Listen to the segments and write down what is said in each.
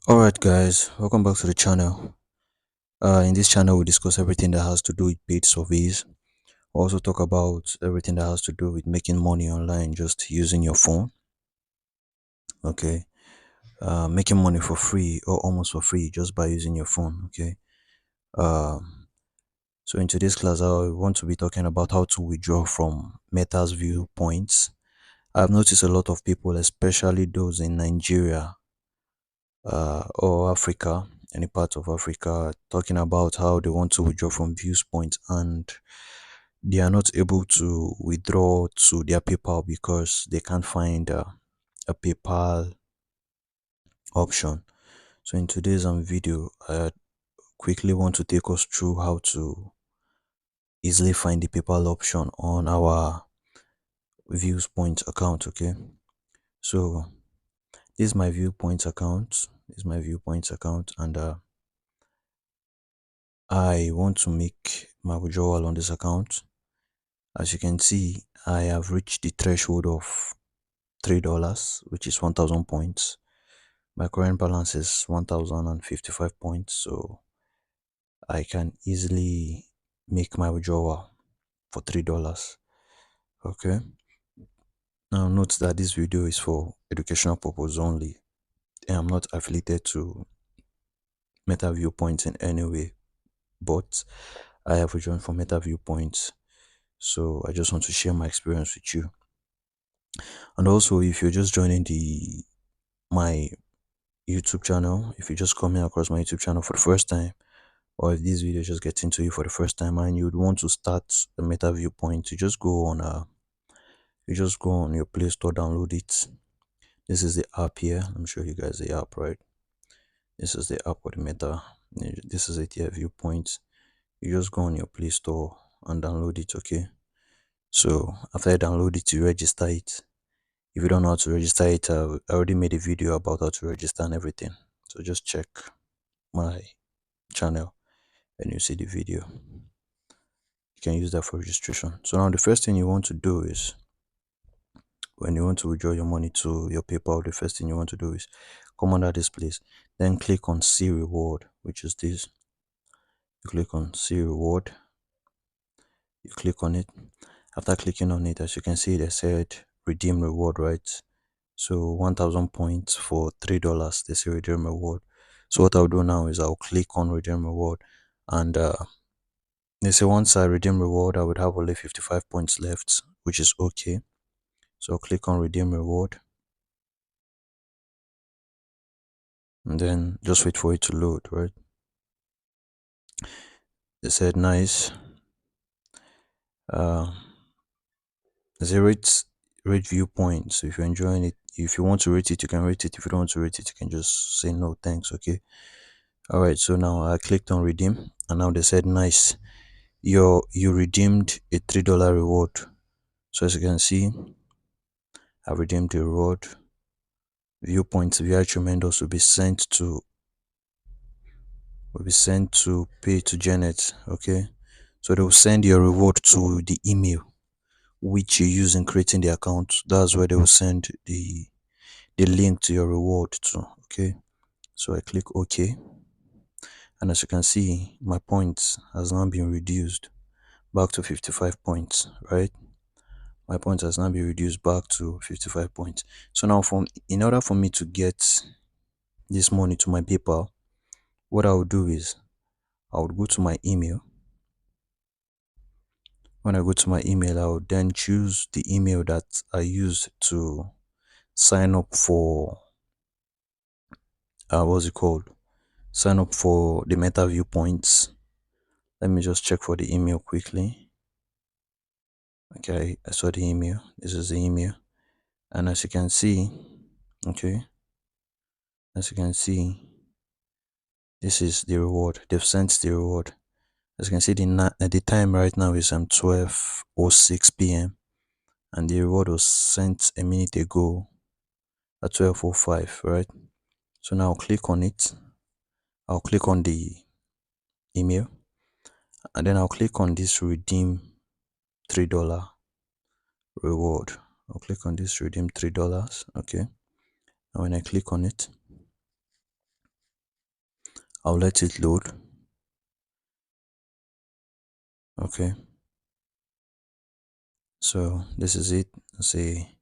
Alright guys, welcome back to the channel. In this channel we discuss everything that has to do with paid surveys. We also talk about everything that has to do with making money online just using your phone. Okay. Making money for free or almost for free just by using your phone. Okay. So in today's class I want to be talking about how to withdraw from Meta's Viewpoints. I've noticed a lot of people, especially those in Nigeria or Africa, any part of Africa, talking about how they want to withdraw from Viewpoints and they are not able to withdraw to their PayPal because they can't find a PayPal option. So in today's video, I quickly want to take us through how to easily find the PayPal option on our Viewpoints account. Okay, so this is my Viewpoints account. This is my Viewpoints account, and I want to make my withdrawal on this account. As you can see, I have reached the threshold of $3, which is 1000 points. My current balance is 1055 points, so I can easily make my withdrawal for $3. Okay, now note that this video is for educational purpose only. I am not affiliated to Meta Viewpoints in any way, but I have withdrawn from Meta Viewpoints, so I just want to share my experience with you. And also, if you're just joining my YouTube channel, if you're just coming across my YouTube channel for the first time, or if this video just gets into you for the first time and you'd want to start the Meta Viewpoint, you just go on your Play Store, download it. This is the app here. Let me show you guys the app, right? This is the app for the Meta. This is it here, Viewpoint. You just go on your Play Store and download it. Okay, so after you download it, you register it. If you don't know how to register it, I already made a video about how to register and everything, so just check my channel and you see the video. You can use that for registration. So now the first thing you want to do is, when you want to withdraw your money to your PayPal, the first thing you want to do is come under this place, then click on see reward, which is this. You click on see reward, you click on it. After clicking on it, as you can see, they said redeem reward, right? So 1000 points for $3, they say redeem reward. So what I'll do now is I'll click on redeem reward, and they say once I redeem reward I would have only 55 points left, which is okay. So I'll click on redeem reward and then just wait for it to load, right? They said nice. They say rate Viewpoints. So if you're enjoying it, if you want to rate it, you can rate it. If you don't want to rate it, you can just say no thanks. Okay. All right, so now I clicked on redeem and now they said nice, you redeemed a $3 reward. So as you can see, I've redeemed the reward. Viewpoints VI Tremendous will be sent to pay to Janet. Okay, so they will send your reward to the email which you use in creating the account. That's where they will send the link to your reward to. Okay, so I click OK, and as you can see, my points has now been reduced back to 55 points, right? My points has now been reduced back to 55 points. So now in order for me to get this money to my PayPal, what I would do is I would go to my email. When I go to my email, I would then choose the email that I used to sign up for what's it called? Sign up for the Meta Viewpoints. Let me just check for the email quickly. Okay, I saw the email. This is the email. And as you can see, okay, as you can see, this is the reward. They've sent the reward. As you can see, the time right now is 12:06 p.m. and the reward was sent a minute ago at 12:05, right? So now I'll click on it. I'll click on the email and then I'll click on this redeem $3 reward. I'll click on this redeem $3. Okay, and when I click on it, I'll let it load. Okay, so this is it. Say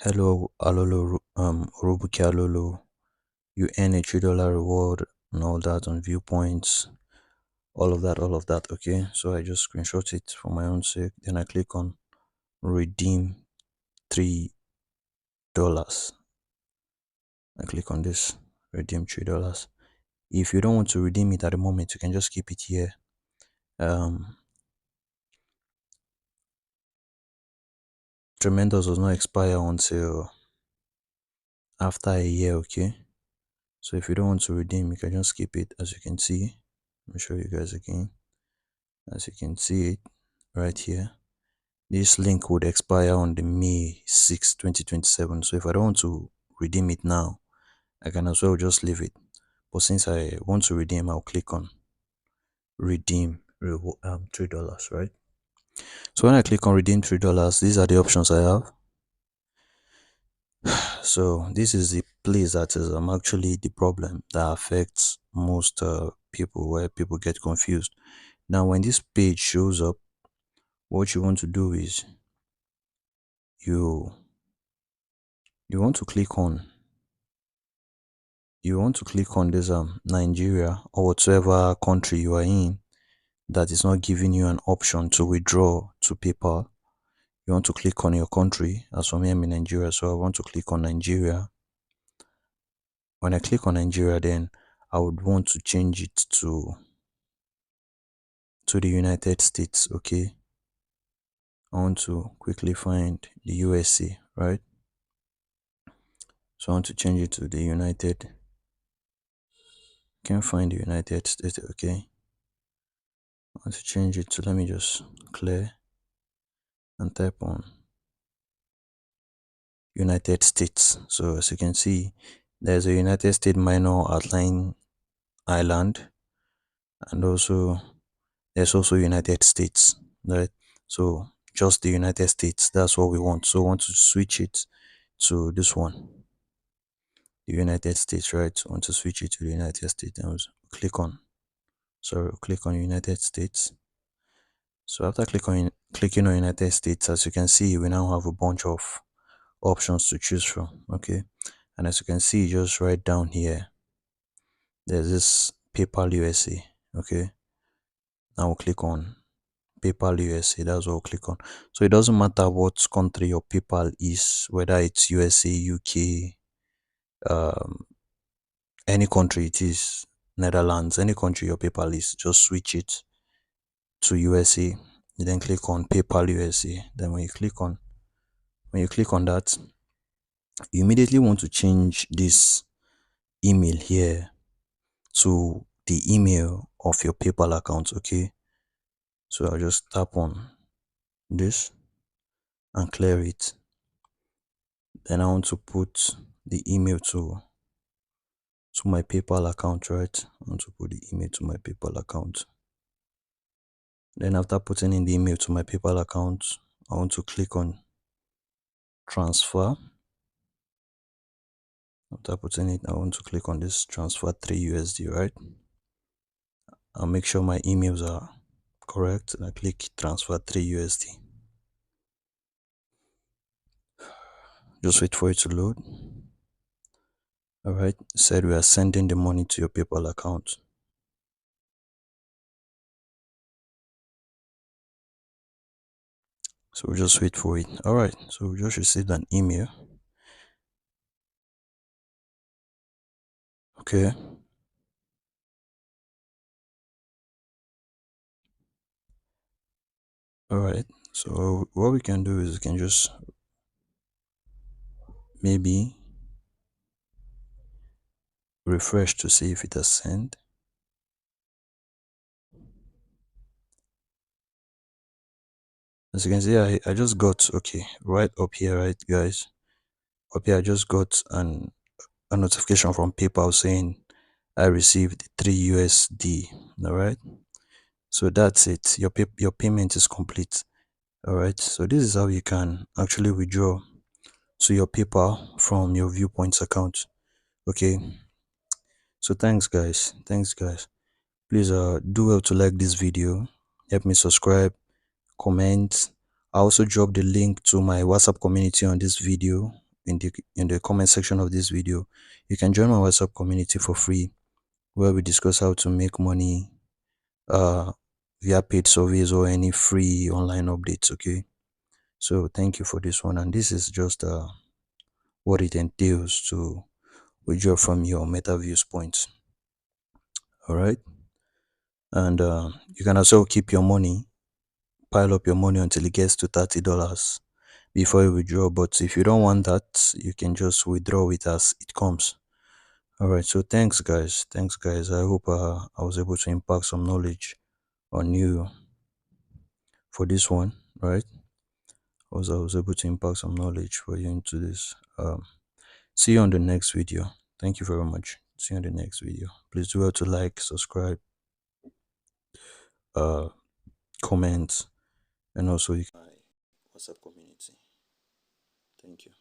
hello alolo Robuki alolo, you earn a $3 reward and all that on Viewpoints, all of that. Okay, so I just screenshot it for my own sake, then I click on redeem $3. I click on this, redeem $3. If you don't want to redeem it at the moment, you can just keep it here. Tremendous does not expire until after a year. Okay, so if you don't want to redeem, you can just skip it. As you can see, let me show you guys again. As you can see it right here, this link would expire on the May 6, 2027. So if I don't want to redeem it now, I can as well just leave it. But since I want to redeem, I'll click on redeem $3, right? So when I click on redeem $3, these are the options I have. So this is the place that is actually the problem that affects most people, where people get confused. Now when this page shows up, what you want to do is you want to click on this Nigeria or whatever country you are in that is not giving you an option to withdraw to PayPal. You want to click on your country. As for me, I'm in Nigeria, so I want to click on Nigeria. When I click on Nigeria, then I would want to change it to the United States. Okay, I want to quickly find the USA, right? So I want to change it to the United. Can't find the United States. Okay, I want to change it to, let me just clear and type on United States. So as you can see, there's a United States minor outlying island, and also there's also United States, right? So just the United States, that's what we want. So I want to switch it to this one, the United States, right? I want to switch it to the United States, and click on United States. So after clicking on United States, as you can see, we now have a bunch of options to choose from. Okay, and as you can see, just right down here, there's this PayPal USA. Okay, now we'll click on PayPal USA. That's what we'll click on. So it doesn't matter what country your PayPal is, whether it's USA, UK, any country it is, Netherlands, any country your PayPal is, just switch it to USA. You then click on PayPal USA. Then when you click on that, you immediately want to change this email here to the email of your PayPal account. Okay, so I'll just tap on this and clear it. Then I want to put the email to my PayPal account, right? I want to put the email to my PayPal account. Then after putting in the email to my PayPal account, I want to click on transfer. After putting it, I want to click on this transfer 3 USD, right? I'll make sure my emails are correct, and I click transfer 3 USD. Just wait for it to load. Alright, said we are sending the money to your PayPal account. So we'll just wait for it. Alright, so we just received an email. Okay. Alright, so what we can do is we can just maybe refresh to see if it has sent. As you can see, I just got, okay, right up here, right guys, up here I just got a notification from PayPal saying I received 3 USD. Alright, so that's it. Your payment is complete. Alright, so this is how you can actually withdraw to your PayPal from your Viewpoints account. Okay, So thanks guys, please do well to like this video, help me subscribe, comment. I also drop the link to my WhatsApp community on this video in the comment section of this video. You can join my WhatsApp community for free, where we discuss how to make money via paid surveys or any free online updates. Okay, so thank you for this one, and this is just what it entails to withdraw from your MetaViews points. All right, and you can also keep your money, pile up your money until it gets to $30 before you withdraw. But if you don't want that, you can just withdraw it as it comes. All right, so thanks guys, I hope I was able to impact some knowledge on you for this one, right? I was able to impact some knowledge for you into this. See you on the next video. Thank you very much. See you on the next video. Please do well to like, subscribe, uh comment, and also you can WhatsApp community. Thank you.